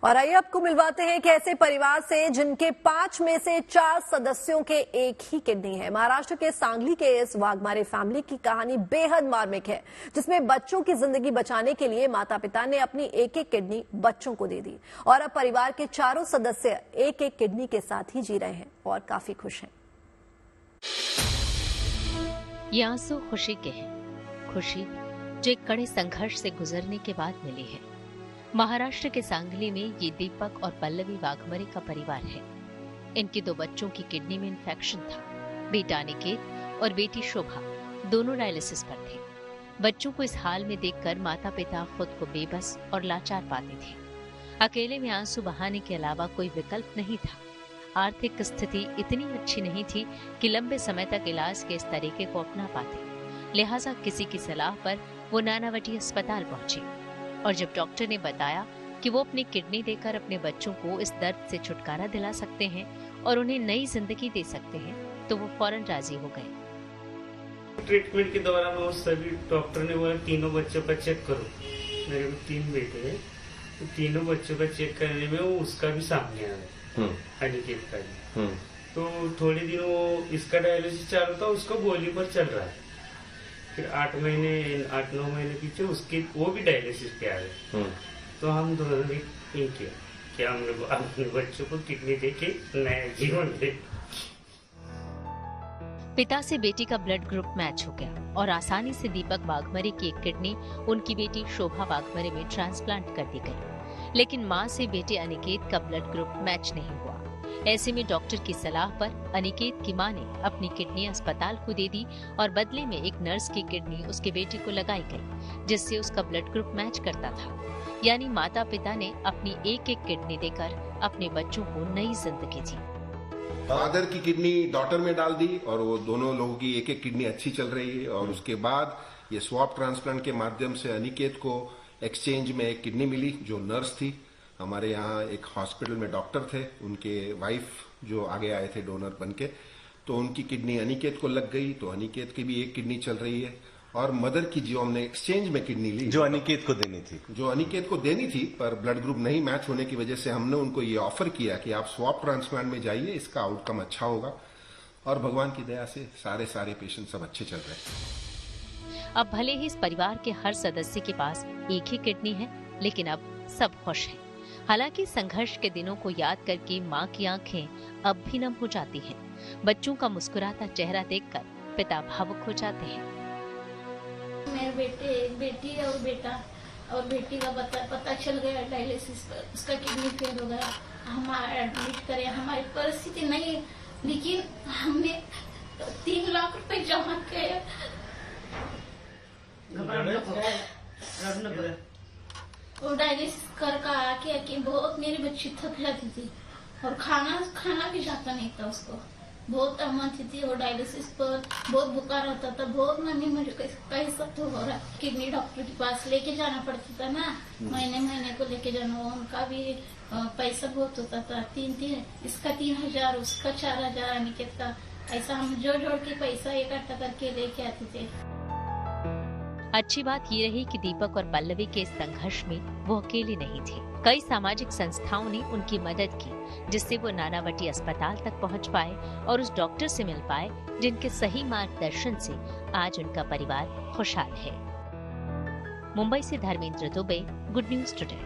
और आइए आपको मिलवाते हैं एक ऐसे परिवार से जिनके 5 में से 4 सदस्यों के एक ही किडनी है। महाराष्ट्र के सांगली के इस वाघमारे फैमिली की कहानी बेहद मार्मिक है, जिसमें बच्चों की जिंदगी बचाने के लिए माता पिता ने अपनी एक एक किडनी बच्चों को दे दी और अब परिवार के चारों सदस्य एक एक किडनी के साथ ही जी रहे हैं और काफी खुश हैं। ये आंसू खुशी के हैं, खुशी जो एक कड़े संघर्ष से गुजरने के बाद मिली है। महाराष्ट्र के सांगली में ये दीपक और पल्लवी वाघमारे का परिवार है। इनके 2 बच्चों की किडनी में इन्फेक्शन था। बेटा अनिकेत और बेटी शोभा दोनों डायलिसिस पर थे। बच्चों को इस हाल में देखकर माता पिता खुद को बेबस और लाचार पाते थे। अकेले में आंसू बहाने के अलावा कोई विकल्प नहीं था। आर्थिक स्थिति इतनी अच्छी नहीं थी कि लंबे समय तक इलाज के इस तरीके को अपना पाते। लिहाजा किसी की सलाह पर वो नानावटी अस्पताल पहुंचे और जब डॉक्टर ने बताया कि वो अपनी किडनी देकर अपने बच्चों को इस दर्द से छुटकारा दिला सकते हैं और उन्हें नई जिंदगी दे सकते हैं, तो वो फौरन राजी हो गए। ट्रीटमेंट के दौरान वो सभी डॉक्टर ने बोला तीनों बच्चों का चेक करो। मेरे को 3 बेटे हैं, तो तीनों बच्चों का चेक करने में वो उसका भी सामने आ गया, अनिकेत का भी। तो थोड़े दिन वो इसका डायलिसिस चालू था, उसका गोली पर चल रहा है। फिर 8-9 महीने पीछे उसके वो भी डायलिसिस पे आ गए। तो हम दोनों ने किया कि हम अपने बच्चों को किडनी देके नया जीवन दे। पिता से बेटी का ब्लड ग्रुप मैच हो गया और आसानी से दीपक वाघमारे की एक किडनी उनकी बेटी शोभा वाघमारे में ट्रांसप्लांट कर दी गई। लेकिन मां से बेटे अनिकेत का ब्लड ग्रुप मैच नहीं हुआ। ऐसे में डॉक्टर की सलाह पर अनिकेत की मां ने अपनी किडनी अस्पताल को दे दी और बदले में एक नर्स की किडनी उसके बेटे को लगाई गई, जिससे उसका ब्लड ग्रुप मैच करता था। यानी माता पिता ने अपनी एक एक किडनी देकर अपने बच्चों को नई जिंदगी दी। फादर की किडनी डॉटर में डाल दी और वो दोनों लोगों की एक एक किडनी अच्छी चल रही है। और उसके बाद ये स्वैप ट्रांसप्लांट के माध्यम से अनिकेत को एक्सचेंज में एक किडनी मिली। जो नर्स थी हमारे यहाँ एक हॉस्पिटल में डॉक्टर थे, उनके वाइफ जो आगे आए थे डोनर बनके, तो उनकी किडनी अनिकेत को लग गई। तो अनिकेत की भी एक किडनी चल रही है। और मदर की जो हमने एक्सचेंज में किडनी ली, जो अनिकेत को देनी थी पर ब्लड ग्रुप नहीं मैच होने की वजह से हमने उनको ये ऑफर किया कि आप स्वैप ट्रांसप्लांट में जाइए, इसका आउटकम अच्छा होगा। और भगवान की दया से सारे पेशेंट सब अच्छे चल रहे हैं। अब भले ही इस परिवार के हर सदस्य के पास एक ही किडनी है, लेकिन अब सब खुश हैं। हालांकि संघर्ष के दिनों को याद करके मां की आंखें अब भी नम हो जाती हैं। बच्चों का मुस्कुराता चेहरा देखकर पिता भावुक हो जाते हैं। मेरे बेटे, एक बेटी और बेटा, और बेटी का पता चल गया डायलिसिस पर, उसका किडनी फेल हो गया। हम एडमिट करे, हमारी परिस्थिति नहीं, लेकिन हमने 3 लाख रुपए जमा किए। और डायलिसिस कर आके बहुत मेरी बच्ची थक जाती थी और खाना भी जाता नहीं था उसको। बहुत अमाती थी और डायलिसिस पर बहुत बुखार होता था। बहुत मम्मी मुझे कैसा तो हो रहा। किडनी डॉक्टर के पास लेके जाना पड़ता था ना, महीने को लेके जाना। उनका भी पैसा बहुत होता था, 3 इसका 3000, उसका 4000, अनिकेत का। ऐसा हम जोड़ के पैसा इकट्ठा करके लेके आते थे। अच्छी बात ये रही कि दीपक और पल्लवी के इस संघर्ष में वो अकेले नहीं थे। कई सामाजिक संस्थाओं ने उनकी मदद की, जिससे वो नानावटी अस्पताल तक पहुंच पाए और उस डॉक्टर से मिल पाए जिनके सही मार्गदर्शन से आज उनका परिवार खुशहाल है। मुंबई से Dharmendra Dubey, good news today.